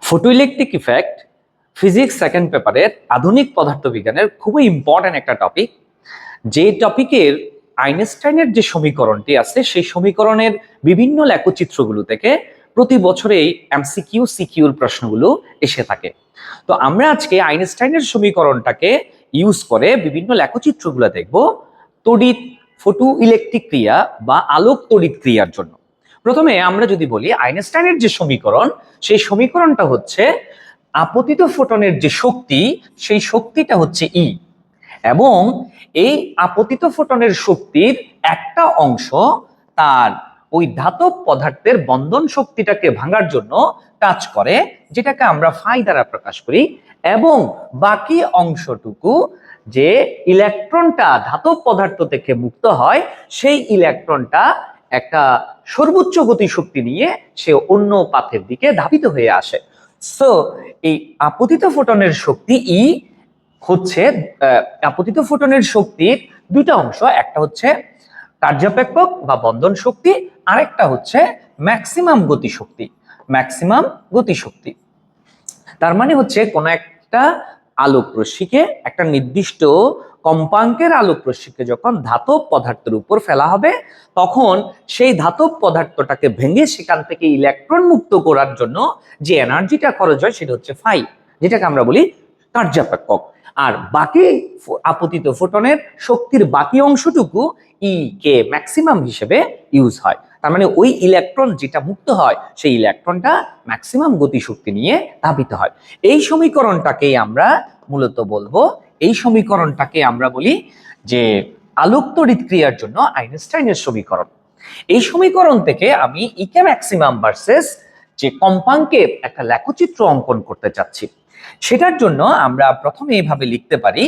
Photoelectric effect physics second পেপারের আধুনিক পদার্থবিজ্ঞানের খুবই ইম্পর্ট্যান্ট একটা টপিক। যে টপিকের আইনস্টাইনের যে সমীকরণটি আছে সেই সমীকরণের বিভিন্ন লেখচিত্রগুলো থেকে প্রতি বছরেই এমসিকিউ সিকিউর প্রশ্নগুলো এসে থাকে। তো আমরা আজকে আইনস্টাইনের সমীকরণটাকে ইউজ করে বিভিন্ন লেখচিত্রগুলো দেখব তড়িৎ ফটো ইলেকট্রিক ক্রিয়া বা আলোক তড়িৎ ক্রিয়ার জন্য। প্রথমে আমরা যদি বলি আইনস্টাইনের যে সমীকরণ, সেই সমীকরণটা হচ্ছে আপতিত ফোটনের যে শক্তি, সেই শক্তিটা হচ্ছে ই, এবং এই আপতিত ফোটনের শক্তির একটা অংশ তার ওই ধাতব পদার্থের বন্ধন শক্তিটাকে ভাঙার জন্য কাজ করে, যেটাকে আমরা ফাই দ্বারা প্রকাশ করি, এবং বাকি অংশটুকু যে ইলেকট্রনটা ধাতব পদার্থ থেকে মুক্ত হয়, সেই ইলেকট্রনটা একটা সর্বোচ্চ গতি শক্তি নিয়ে সে অন্য পাথের দিকে ধাবিত হয়ে আসে। সো এই আপতিত ফোটনের শক্তি ই হচ্ছে আপতিত ফোটনের শক্তির দুইটা অংশ, একটা হচ্ছে কার্যাপেক্ষক বা বন্ধন শক্তি, আরেকটা হচ্ছে ম্যাক্সিমাম গতিশক্তি। ম্যাক্সিমাম গতিশক্তি তার মানে হচ্ছে কোন একটা আলোক রশ্মিকে, একটা নির্দিষ্ট কম্পাঙ্কের আলোক রশ্মিকে যখন ধাতব পদার্থের উপর ফেলা হবে, তখন সেই ধাতব পদার্থটাকে ভেঙে সেখান থেকে ইলেকট্রন মুক্ত করার জন্য যে এনার্জিটা খরচ হয় সেটা হচ্ছে ফাই, যেটাকে আমরা বলি কার্যাপেক্ষক। আর বাকি আপতিত ফোটনের শক্তির বাকি অংশটুকু ই কে ম্যাক্সিমাম হিসেবে ইউজ হয়। তার মানে ওই ইলেকট্রন যেটা মুক্ত হয় সেই ইলেকট্রনটা ম্যাক্সিমাম গতিশক্তি নিয়ে ধাবিত হয়। এই সমীকরণটাকেই আমরা মূলত বলবো, এই সমীকরণটাকে আমরা বলি যে আলোক তড়িৎ ক্রিয়ার জন্য আইনস্টাইনের সমীকরণ। এই সমীকরণ থেকে আমি ইকে ম্যাক্সিমাম ভার্সেস যে কম্পাঙ্কের একটা লেখচিত্র অঙ্কন করতে চাচ্ছি। সেটার জন্য আমরা প্রথমে এইভাবে লিখতে পারি,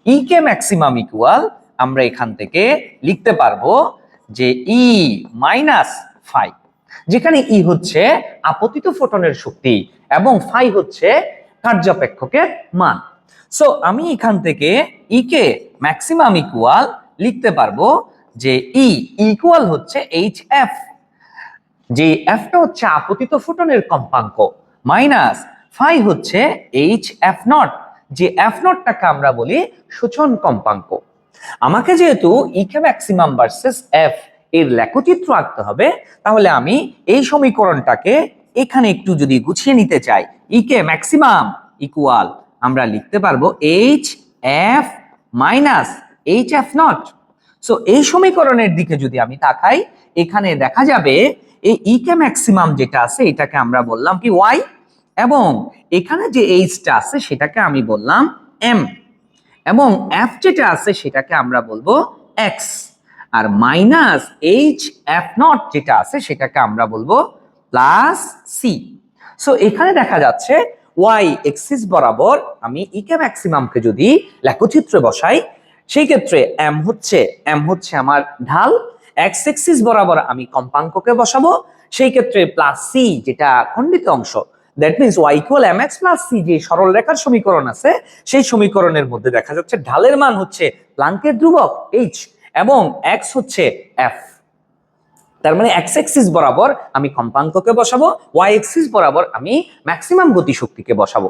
ইকে ম্যাক্সিমাম ইকুয়াল, আমরা এখান থেকে লিখতে পারবো যে ই মাইনাস ফাই, যেখানে ই হচ্ছে আপতিত ফোটনের শক্তি এবং ফাই হচ্ছে কার্যাপেক্ষকের মান। সো আমি এখান থেকে ই কে ম্যাক্সিমাম ইকুয়াল লিখতে পারবো যে ই ইকুয়াল হচ্ছে এইচ এফ, যে এফটা হচ্ছে আপতিত ফোটনের কম্পাঙ্ক, মাইনাস ফাই হচ্ছে এইচ এফ নট, যে এফ নটটাকে আমরা বলি সূচন কম্পাঙ্ক। আমাকে যেহেতু ইকে ম্যাক্সিমাম ভার্সেস এফ এর লেখচিত্র আঁকতে হবে, তাহলে আমি এই সমীকরণটাকে এখানে একটু যদি গুছিয়ে নিতে চাই, ইকে ম্যাক্সিমাম ইকুয়াল আমরা লিখতে পারবো H F minus H F naught. So এই সমীকরণের দিকে যদি আমি তাকাই, এখানে দেখা যাবে এই ইকে ম্যাক্সিমাম যেটা আছে এটাকে আমরা বললাম কি ওয়াই, এবং এখানে যে এইচটা আছে সেটাকে আমি বললাম এম, এবং এফ যেটা আছে সেটাকে আমরা বলবো এক্স, আর মাইনাস এইচ এফ নট যেটা আছে সেটাকে আমরা বলবো প্লাস সি। সো এখানে দেখা যাচ্ছে ওয়াই এক্সিস বরাবর আমি ইকে ম্যাক্সিমামকে যদি লেখচিত্রে বসাই, সেই ক্ষেত্রে এম হচ্ছে আমার ঢাল, এক্স এক্সিস বরাবর আমি কম্পাঙ্ককে বসাবো, সেই ক্ষেত্রে প্লাস সি যেটা খণ্ডিত অংশ, that means y equal m x plus c, যে সরল রেখার সমীকরণ আছে সেই সমীকরণের মধ্যে দেখা যাচ্ছে ঢালের মান হচ্ছে প্লাঙ্কের ধ্রুবক এইচ এবং এক্স হচ্ছে এফ। তার মানে এক্স এক্সিস বরাবর আমি কম্পাঙ্ককে বসাবো, ওয়াই এক্সিস বরাবর আমি ম্যাক্সিমাম গতিশক্তিকে বসাবো।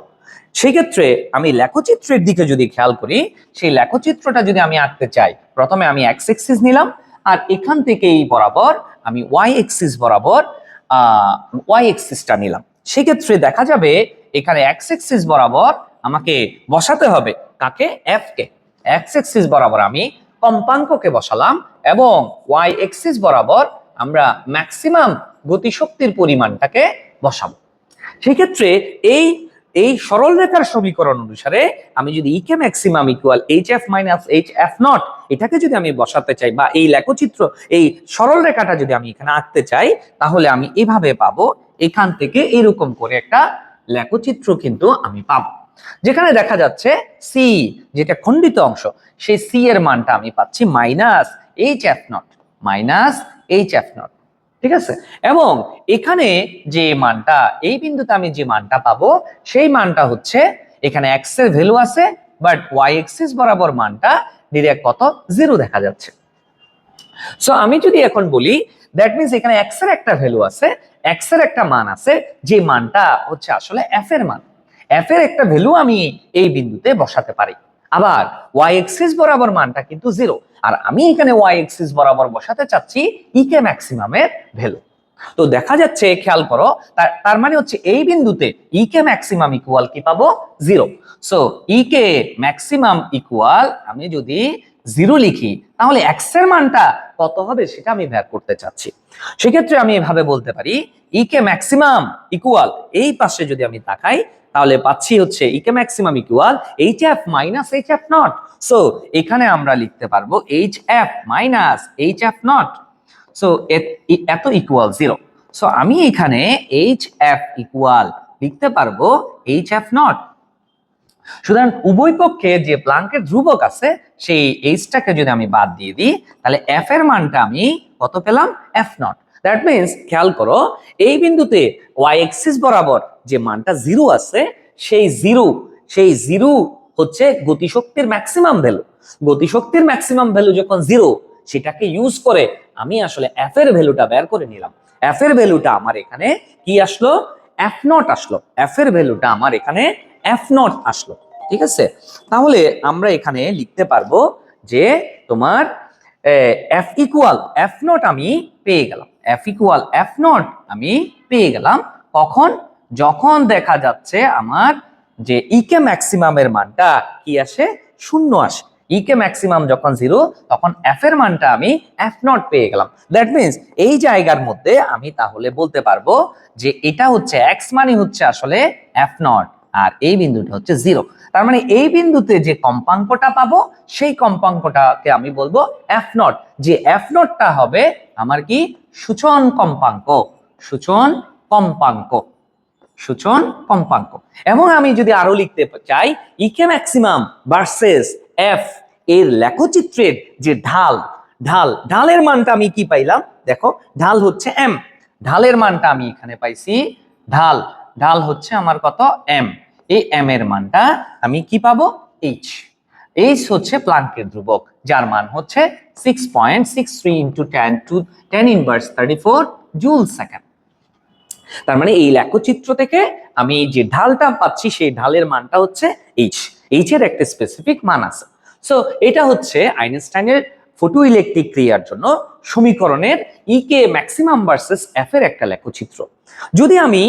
সেই ক্ষেত্রে আমি লেখচিত্রের দিকে যদি খেয়াল করি, সেই লেখচিত্রটা যদি আমি আঁকতে চাই, প্রথমে আমি এক্স এক্সিস নিলাম, আর এখান থেকে এই বরাবর আমি ওয়াই এক্সিস বরাবর ওয়াই এক্সিসটা নিলাম। সেক্ষেত্রে দেখা যাবে এখানে এক্স এক্সিস বরাবর আমাকে বসাতে হবে কাকে, এফ কে। এক্স এক্সিস বরাবর আমি কম্পাঙ্ককে বসালাম, এবং ওয়াই এক্সিস বরাবর আমরা ম্যাক্সিমাম গতিশক্তির পরিমাণটাকে বসাবো। সেক্ষেত্রে এই সরল রেখার সমীকরণ অনুসারে আমি যদি EK maximum equal H F minus H F naught এটাকে যদি আমি বসাতে চাই, বা এই লেখচিত্র এই সরল রেখাটা যদি আমি এখানে আঁকতে চাই, তাহলে আমি এভাবে পাবো, এখান থেকে এরকম করে একটা লেখচিত্র কিন্তু আমি পাবো, যেখানে দেখা যাচ্ছে সি যেটা খণ্ডিত অংশ, সেই সি এর মানটা আমি পাচ্ছি minus H F not, minus H F not, ঠিক আছে। এবং এখানে যে মানটা, এই বিন্দুতে আমি যে মানটা পাবো সেই মানটা হচ্ছে, এখানে এক্স এর ভ্যালু আছে, বাট ওয়াই এক্সিস বরাবর মানটা ডিরেক্ট কত, 0 দেখা যাচ্ছে। সো আমি যদি এখন বলি, দ্যাট মিনস এখানে এক্স এর একটা ভ্যালু আছে এক্স এর একটা মান আছে, যে মানটা হচ্ছে আসলে এফ এর মান। এফ এর একটা ভ্যালু আমি এই বিন্দুতে বসাতে পারি। আবার ওয়াই এক্সিস বরাবর মানটা কিন্তু 0, আর আমি এখানে ওয়াই এক্সিস বরাবর বসাতে চাচ্ছি ইকে ম্যাক্সিমামের ভ্যালু। তো দেখা যাচ্ছে, খেয়াল করো, তার মানে হচ্ছে এই বিন্দুতে ইকে ম্যাক্সিমাম ইকুয়াল কি পাবো? 0। সো ইকে ম্যাক্সিমাম ইকুয়াল আমি যদি 0 লিখি, তাহলে এক্স এর মানটা কত হবে সেটা আমি বের করতে চাচ্ছি। সেক্ষেত্রে আমি এভাবে বলতে পারি, ইকে ম্যাক্সিমাম ইকুয়াল, এই পাশে যদি আমি তাকাই তাহলে পাচ্ছি হচ্ছে EK maximum equal H F minus H F naught. So এখানে আমরা লিখতে পারবো H F minus H F naught. So এত ইকুয়াল 0। সো আমি এখানে এইচ এফ ইকুয়াল লিখতে পারবো এইচ এফ নট। সুতরাং উভয় পক্ষে যে প্লাঙ্কের ধ্রুবক আছে সেই এইচটাকে যদি আমি বাদ দিয়ে দিই, তাহলে এফ এর মানটা আমি কত পেলাম? F not. দ্যাট মিনস, খেয়াল করো, এই বিন্দুতে ওয়াই এক্সিস বরাবর যে মানটা 0 আছে, সেই জিরো হচ্ছে গতিশক্তির ম্যাক্সিমাম ভ্যালু। গতিশক্তির ম্যাক্সিমাম ভ্যালু যখন 0, সেটাকে ইউজ করে আমি আসলে এফ এর ভ্যালুটা বের করে নিলাম। এফ এর ভ্যালুটা আমার এখানে কি আসলো? এফ নট আসলো। এফ এর ভ্যালুটা আমার এখানে এফ নট আসলো। ঠিক আছে, তাহলে আমরা এখানে লিখতে পারবো যে তোমার এফ ইকুয়াল এফ নট আমি পেয়ে গেলাম। এফ ইকুয়াল এফ নট আমি পেয়ে গেলাম কখন? যখন দেখা যাচ্ছে আমার যে ইকে ম্যাক্সিমামের মানটা কি আসে? 0 আসে। ইকে ম্যাক্সিমাম যখন 0, তখন এফ এর মানটা আমি এফ নট পেয়ে গেলাম। দ্যাট মিনস এই জায়গার মধ্যে আমি তাহলে বলতে পারবো যে এটা হচ্ছে এক্স মানে হচ্ছে আসলে এফ নট, আর এই বিন্দুটা হচ্ছে 0। তার মানে এই বিন্দুতে যে কম্পাঙ্কটা পাবো সেই কম্পাঙ্কটাকে আমি বলবো এফ নট। যে এফ নটটা হবে আমার কি? সূচন কম্পাঙ্ক। সূচন কম্পাঙ্ক। সূচন কম্পাঙ্ক। এবং আমি যদি আরো লিখতে চাই, ইকে ম্যাক্সিমাম ভার্সেস এফ এর লেখচিত্রের যে ঢালের মানটা আমি কি পাইলাম? দেখো, ঢাল হচ্ছে এম। ঢালের মানটা আমি এখানে পাইছি ঢাল হচ্ছে আমার কত? এম। এই এম এর মানটা আমি কি পাবো? এইচ। এইচ হচ্ছে প্লাঙ্কের ধ্রুবক, যার মান হচ্ছে 6.63 ইন্টু 10 ইনভার্স 34 জুল সেকেন্ড। তার মানে এই লেখচিত্র থেকে আমি যে ঢালটা পাচ্ছি সেই ঢালের মানটা হচ্ছে এইচ। এইচ এর একটা স্পেসিফিক মান আছে। সো এটা হচ্ছে আইনস্টাইনের ফটো ইলেকট্রিক ক্রিয়ার জন্য সমীকরণের ইকে ম্যাক্সিমাম ভার্সেস এফ এর একটা লেখচিত্র। যদি আমি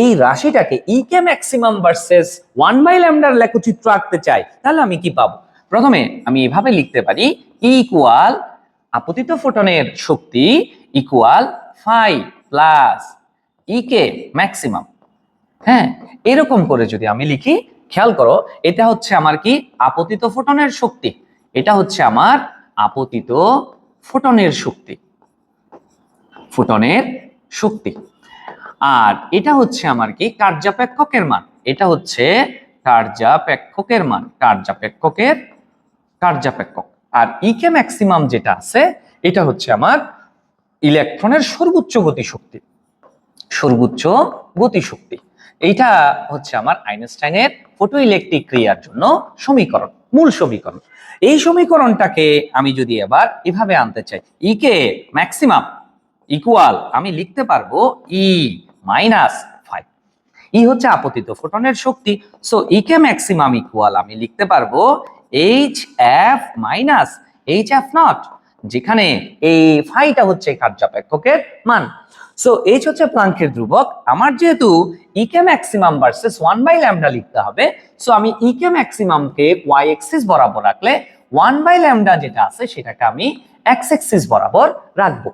এই রাশিটাকে ইকে ম্যাক্সিমাম ভার্সেস 1/ল্যামডার লেখচিত্র আঁকতে চাই, তাহলে আমি কি পাবো? প্রথমে আমি এভাবে লিখতে পারি, ইকুয়াল আপতিত ফোটনের শক্তি ইকুয়াল ফাই প্লাস ইকে ম্যাক্সিমাম। হ্যাঁ, এরকম করে যদি আমি লিখি, খেয়াল করো, এটা হচ্ছে আমার কি? আপতিত ফোটনের শক্তি। এটা হচ্ছে আমার আপতিত ফোটনের শক্তি। ফোটনের শক্তি। আর এটা হচ্ছে আমার কি? কার্যাপেক্ষকের মান। এটা হচ্ছে কার্যাপেক্ষকের মান। কার্যাপেক্ষক। আর ইকে ম্যাক্সিমাম যেটা আছে, এটা হচ্ছে আমার ইলেকট্রনের সর্বোচ্চ গতিশক্তি। সর্বোচ্চ গতিশক্তি। এইটা হচ্ছে আমার আইনস্টাইনের ফটো ইলেকট্রিক ক্রিয়ার জন্য সমীকরণ, মূল সমীকরণ। এই সমীকরণটাকে আমি যদি এবার এভাবে আনতে চাই, ইকে ম্যাক্সিমাম ইকুয়াল আমি লিখতে পারবো ই মাইনাস ফাই। ই হচ্ছে আপতিত ফোটনের শক্তি। সো ইকে ম্যাক্সিমাম ইকুয়াল আমি লিখতে পারবো H F minus H F not, যেখানে এই ফাইটা হচ্ছে কার্যাপেক্ষকের মান। সো এইচ হচ্ছে প্লাঙ্কের ধ্রুবক। আমার যেহেতু ইকে ম্যাক্সিমাম ভার্সেস 1/ল্যামডা লিখতে হবে, সো আমি ইকে ম্যাক্সিমামকে ওয়াই এক্সিস বরাবর রাখলে 1/ল্যামডা যেটা আছে সেটাকে আমি এক্স এক্সিস বরাবর রাখবো।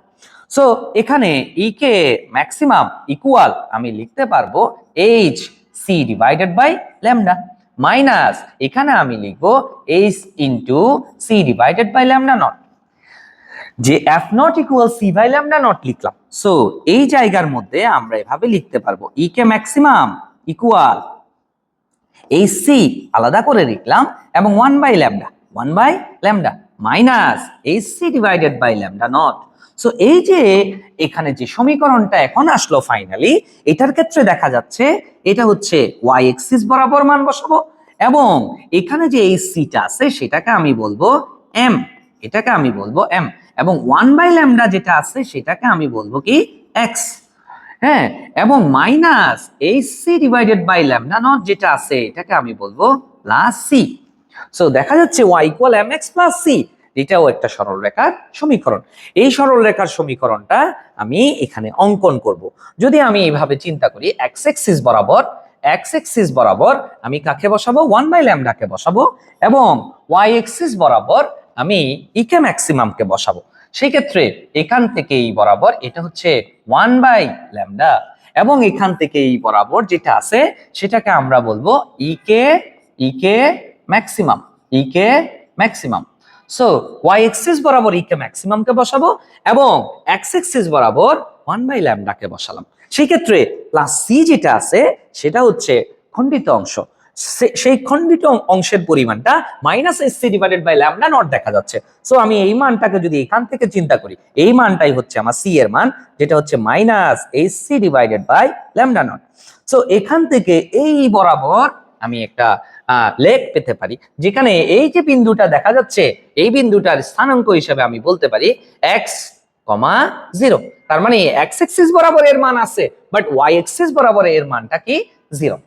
সো এখানে ইকে ম্যাক্সিমাম ইকুয়াল আমি লিখতে পারবো H C divided by lambda minus এখানে আমি লিখবো H into C divided by lambda naught. যে F naught equal C by lambda naught লিখলাম। সো এই জায়গার মধ্যে আমরা এভাবে লিখতে পারবো, ইকে ম্যাক্সিমাম ইকুয়াল এই সি আলাদা করে লিখলাম এবং 1/ল্যামডা মাইনাস এই C divided by lambda naught. So এই যে এখানে যে সমীকরণটা এখন আসলো ফাইনালি, এটার ক্ষেত্রে দেখা যাচ্ছে এটা হচ্ছে ওয়াই এক্সিস বরাবর মান বসাবো এবং এখানে যে এই সিটা আছে সেটাকে আমি বলবো এম। এটাকে আমি বলবো এম এবং 1/ল্যামডা যেটা আছে সেটাকে আমি বলবো কি? এক্স। হ্যাঁ, এবং minus H C divided by lambda naught যেটা আছে এটাকে আমি বলবো প্লাস সি। সো দেখা যাচ্ছে y equal m x plus c, এটাও একটা সরলরেখার সমীকরণ। এই সরলরেখার সমীকরণটা আমি এখানে অঙ্কন করব। যদি আমি এইভাবে চিন্তা করি এক্স এক্সিস বরাবর আমি কাকে বসাবো, 1 বাই ল্যামডাকে বসাবো, এবং ওয়াই এক্সিস বরাবর আমি ইকে ম্যাক্সিমামকে বসাবো। সেই ক্ষেত্রে এখান থেকে এই বরাবর এটা হচ্ছে 1/λ, এবং এখান থেকে এই বরাবর যেটা আছে সেটাকে আমরা বলবো ইকে ম্যাক্সিমাম। সো ওয়াই এক্সিস বরাবর ইকে ম্যাক্সিমামকে বসাবো এবং এক্স এক্সিস বরাবর 1/λ-কে বসালাম। সেই ক্ষেত্রে প্লাস সি যেটা আছে সেটা হচ্ছে খণ্ডিত অংশ। সেই খণ্ডিত অংশের পরিমাণটা minus s c divided by lambda naught দেখা যাচ্ছে। সো আমি এই মানটাকে যদি এখান থেকে চিন্তা করি, এই মানটাই হচ্ছে আমার সি এর মান, যেটা হচ্ছে minus H C divided by lambda naught. So এখান থেকে এই বরাবর আমি একটা লেখ পেতে পারি, যেখানে এই যে বিন্দুটা দেখা যাচ্ছে এই বিন্দুটার স্থানাঙ্ক হিসেবে আমি বলতে পারি এক্স, 0। তার মানে এক্স এক্সিস বরাবর এর মান আছে, বাট ওয়াই এক্সিস বরাবর এর মানটা কি 0।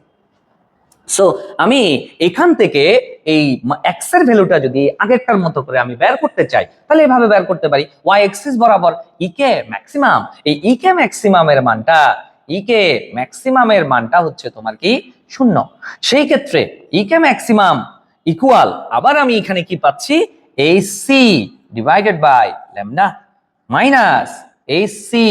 সো আমি এখান থেকে এই এক্স এর ভ্যালুটা যদি আগেরটার মতো করে আমি বের করতে চাই, তাহলে এভাবে বের করতে পারি ওয়াই এক্সিস বরাবর ইকে ম্যাক্সিমাম, এই ইকে ম্যাক্সিমামের মানটা হচ্ছে তোমার কি 0। সেই ক্ষেত্রে ইকে ম্যাক্সিমাম ইকুয়াল, আবার আমি এখানে কি পাচ্ছি, h C divided by lambda minus H C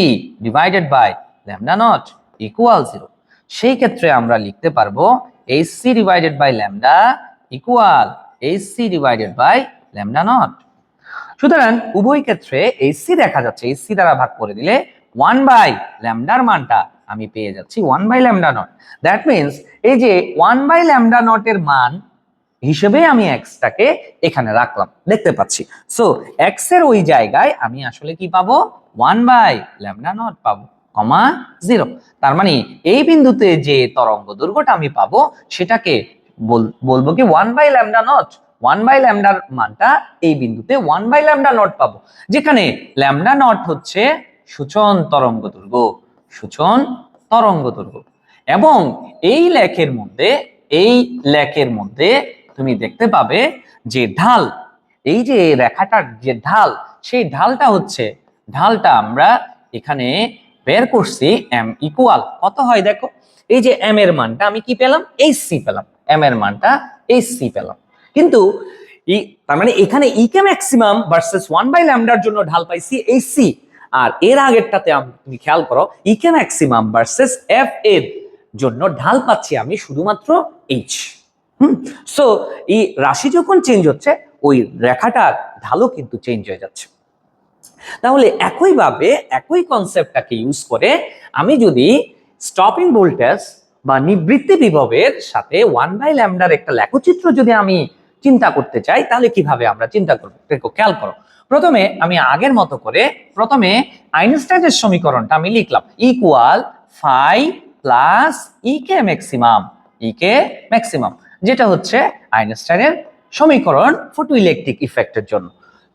divided by lambda naught equal 0। সেই ক্ষেত্রে আমরা লিখতে পারবো H C divided by lambda equal H C divided by lambda naught. সুতরাং উভয় ক্ষেত্রে এইচ সি দেখা যাচ্ছে, এইচ সি দ্বারা ভাগ করে দিলে 1/λ-র মানটা আমি পেয়ে যাচ্ছি 1/λ নট। দ্যাট মিনস এই যে 1/λ নট এর মান হিসেবে আমি এক্সটাকে এখানে রাখলাম, দেখতে পাচ্ছি। সো এক্স এর ওই জায়গায় আমি আসলে কি পাবো, 1/λ নট পাবো, 0। তার মানে এই বিন্দুতে যে তরঙ্গ দৈর্ঘ্যটা আমি পাবো সেটাকে বলবো কি 1/λ নট। 1/λ-র মানটা এই বিন্দুতে 1/λ নট পাবো, যেখানে ল্যামডা নট হচ্ছে সূচন তরঙ্গ দৈর্ঘ্য। এবং এই লেখের মধ্যে তুমি দেখতে পাবে যে ঢাল, এই যে রেখাটার যে ঢাল, সেই ঢালটা আমরা এখানে বের করছি এম ইকুয়াল কত হয় দেখো, এই যে এম এর মানটা আমি কি পেলাম, এইচ সি পেলাম, এম এর মানটা এইচ সি পেলাম। কিন্তু তার মানে এখানে ইকে ম্যাক্সিমাম ভার্সেস 1/λ-র জন্য ঢাল পাইছি এইচ সি, আর এর আগেরটাতে তুমি খেয়াল করো ইকে ম্যাক্সিমাম ভার্সেস এফ এর জন্য ঢাল পাচ্ছি আমি শুধুমাত্র এইচ। সো এই রাশি যখন চেঞ্জ হচ্ছে ওই রেখাটার ঢালও কিন্তু চেঞ্জ হয়ে যাচ্ছে। তাহলে একইভাবে একই কনসেপ্টটাকে ইউজ করে আমি যদি স্টপিং ভোল্টেজ বা নিবৃত্তি বিভবের সাথে 1/λ-র একটা লেখচিত্র যদি আমি চিন্তা করতে চাই, তাহলে কিভাবে আমরা চিন্তা করব দেখো, খেয়াল করো। প্রথমে আমি আগের মতো করে আইনস্টাইনের সমীকরণটা আমি লিখলাম ইকুয়াল ফাই প্লাস ইকে ম্যাক্সিমাম, যেটা হচ্ছে আইনস্টাইনের সমীকরণ ফটোইলেকট্রিক ইফেক্টের জন্য।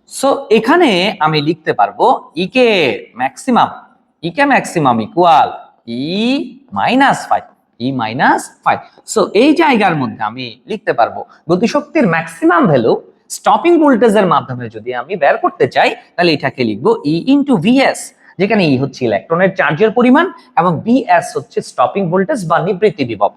সো এখানে আমি লিখতে পারবো ইকে ম্যাক্সিমাম ইকুয়াল ই মাইনাস ফাই। সো এই জায়গার মধ্যে আমি লিখতে পারবো গতিশক্তির ম্যাক্সিমাম ভ্যালু স্টপিং ভোল্টেজের মাধ্যমে যদি আমি বের করতে চাই, তাহলে এটাকে লিখবো ই ইন্টু ভিএস, যেখানে ই হচ্ছে ইলেকট্রনের চার্জের পরিমাণ এবং ভিএস হচ্ছে স্টপিং ভোল্টেজ বা নিবৃত্তি বিভব।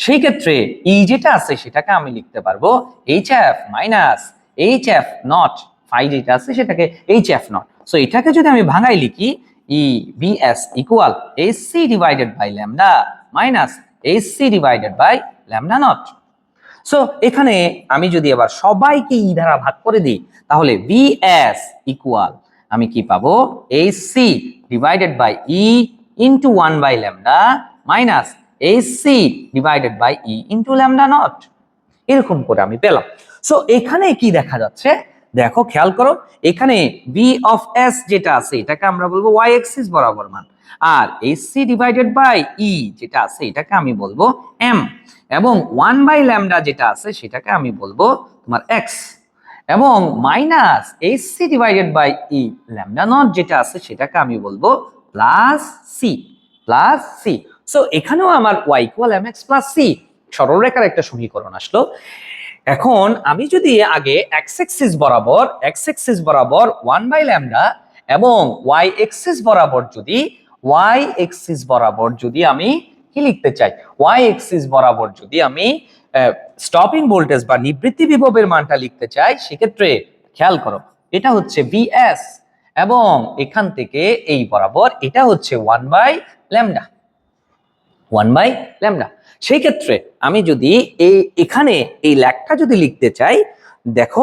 সেই ক্ষেত্রে ই যেটা আছে সেটাকে আমি লিখতে পারবো H F minus H F naught, phi যেটা আছে সেটাকে এইচ এফ নট। সো এটাকে যদি আমি ভাঙাই লিখি E VS equal H C divided by lambda minus H C divided by lambda naught. So এখানে আমি যদি আবার সবাইকে ই দ্বারা ভাগ করে দিই, তাহলে ভিএস ইকুয়াল আমি কি পাবো, H C divided by E into 1/λ minus H C divided by E into lambda naught, এরকম করে আমি পেলাম। সো এখানে কি দেখা যাচ্ছে দেখো, খেয়াল করো, এখানে বি অফ এস যেটা আছে এটাকে আমরা বলবো ওয়াই এক্সিস বরাবর মান, আর এইচ সি ডিভাইডেড বাই ই যেটা আছে এটাকে আমি বলবো এম, এবং 1/λ যেটা আছে সেটাকে আমি বলবো তোমার এক্স, এবং minus H C divided by e lambda naught যেটা আছে সেটাকে আমি বলবো plus c. Plus c. So এখানেও আমার y equal m x plus c, সরলরেখার একটা সমীকরণ আসলো। এখন আমি যদি আগে এক্স এক্সিস বরাবর 1/λ এবং ওয়াই এক্সিস বরাবর যদি আমি কি লিখতে চাই, ওয়াই এক্সিস বরাবর যদি আমি স্টপিং ভোল্টেজ বা নিবৃত্তি বিভবের মানটা লিখতে চাই, সেক্ষেত্রে খেয়াল করো এটা হচ্ছে ভিএস এবং এখান থেকে এই বরাবর এটা হচ্ছে 1/λ। সেই ক্ষেত্রে আমি যদি এখানে এই লেখটা যদি লিখতে চাই, দেখো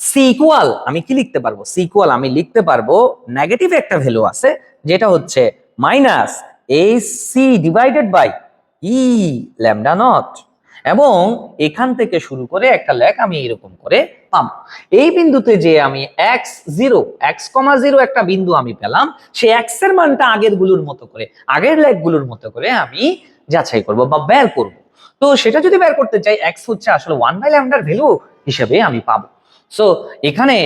সি ইকুয়াল আমি কি লিখতে পারবো, সি ইকুয়াল আমি লিখতে পারবো নেগেটিভ একটা ভ্যালু আছে যেটা হচ্ছে minus a c divided by e lambda naught, এবং এখান থেকে শুরু করে একটা লেখ আমি এরকম করে পাবো। এই বিন্দুতে যে আমি x0 একটা বিন্দু আমি পেলাম, সেই x এর মানটা আগের লেখগুলোর মতো করে আমি যাচাই করব বা বের করব। তো সেটা যদি বের করতে চাই, x হচ্ছে আসলে 1/λ এর ভ্যালু হিসেবে আমি পাবো। সো এখানে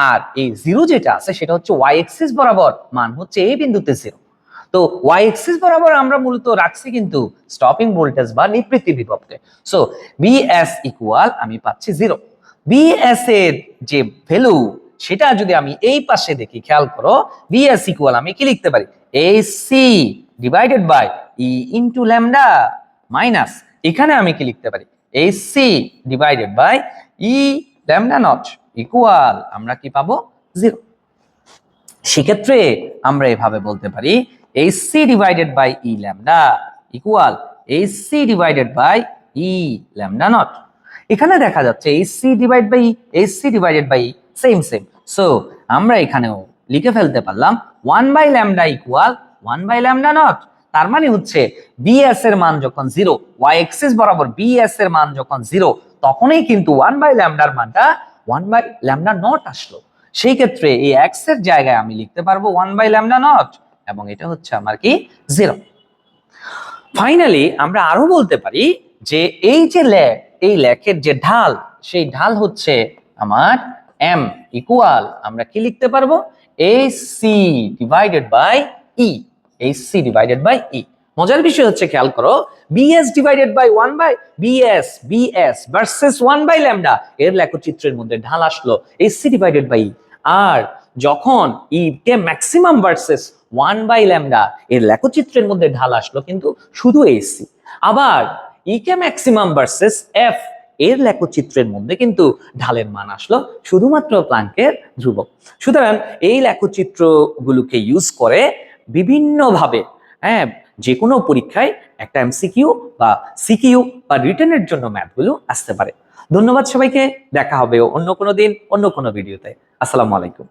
আর এই 0 যেটা আছে সেটা হচ্ছে y এক্সিস বরাবর, মান হচ্ছে এই বিন্দুতে 0। তো y এক্সিস বরাবর আমরা মূলত রাখছি কিন্তু স্টপিং ভোল্টেজ বা নিবৃত্তি বিভবকে। সো vs ইকুয়াল আমি পাচ্ছি 0। vs এর যে ভ্যালু সেটা যদি আমি এই পাশে দেখি, খেয়াল করো vs ইকুয়াল আমি কি লিখতে পারি, ac divided by e into lambda minus এখানে আমি কি লিখতে পারি, ac divided by e lambda naught equal আমরা কি পাবো, 0। সেক্ষেত্রে আমরা এভাবে বলতে পারি AC divided by e lambda equal AC divided by e lambda naught. এখানে দেখা যাচ্ছে AC divided by same. So আমরা এখানেও লিখে ফেলতে পারলাম 1/λ ইকুয়াল 1/λ নট। তার মানে হচ্ছে BS এর মান যখন 0, y এক্সিস বরাবর BS এর মান যখন 0, তখনই কিন্তু 1/λ এর মানটা 1/λ নট আসলো। সেই ক্ষেত্রে এই x এর জায়গায় আমি লিখতে পারবো 1/λ নট এবং এটা হচ্ছে আমার কি 0। ফাইনালি আমরা আরো বলতে পারি যে এই যে এই লেখের যে ঢাল, সেই ঢাল হচ্ছে আমার m ইকুয়াল আমরা কি লিখতে পারবো, AC divided by E। AC divided by E। মজার বিষয় হচ্ছে খেয়াল করো BS divided by 1/BS versus 1/λ এর লেখচিত্রের মধ্যে ঢাল আসলো AC ডিভাইডেড বাই E। আর যখন E কে ম্যাক্সিমাম ভার্সেস 1/λ এর লেখচিত্রের মধ্যে ঢাল আসলো কিন্তু শুধু AC। আবার E কে ম্যাক্সিমাম ভার্সেস F এর লেখচিত্রের মধ্যে কিন্তু ঢালের মান আসলো শুধুমাত্র প্লাঙ্কের ধ্রুবক। সুতরাং এই লেখচিত্রগুলোকে ইউজ করে বিভিন্নভাবে যে কোনো পরীক্ষায় একটা MCQ বা CQ বা রিটেনের জন্য ম্যাথগুলো আসতে পারে। ধন্যবাদ সবাইকে, দেখা হবে অন্য কোনো দিন অন্য কোনো ভিডিওতে। আসসালামু আলাইকুম।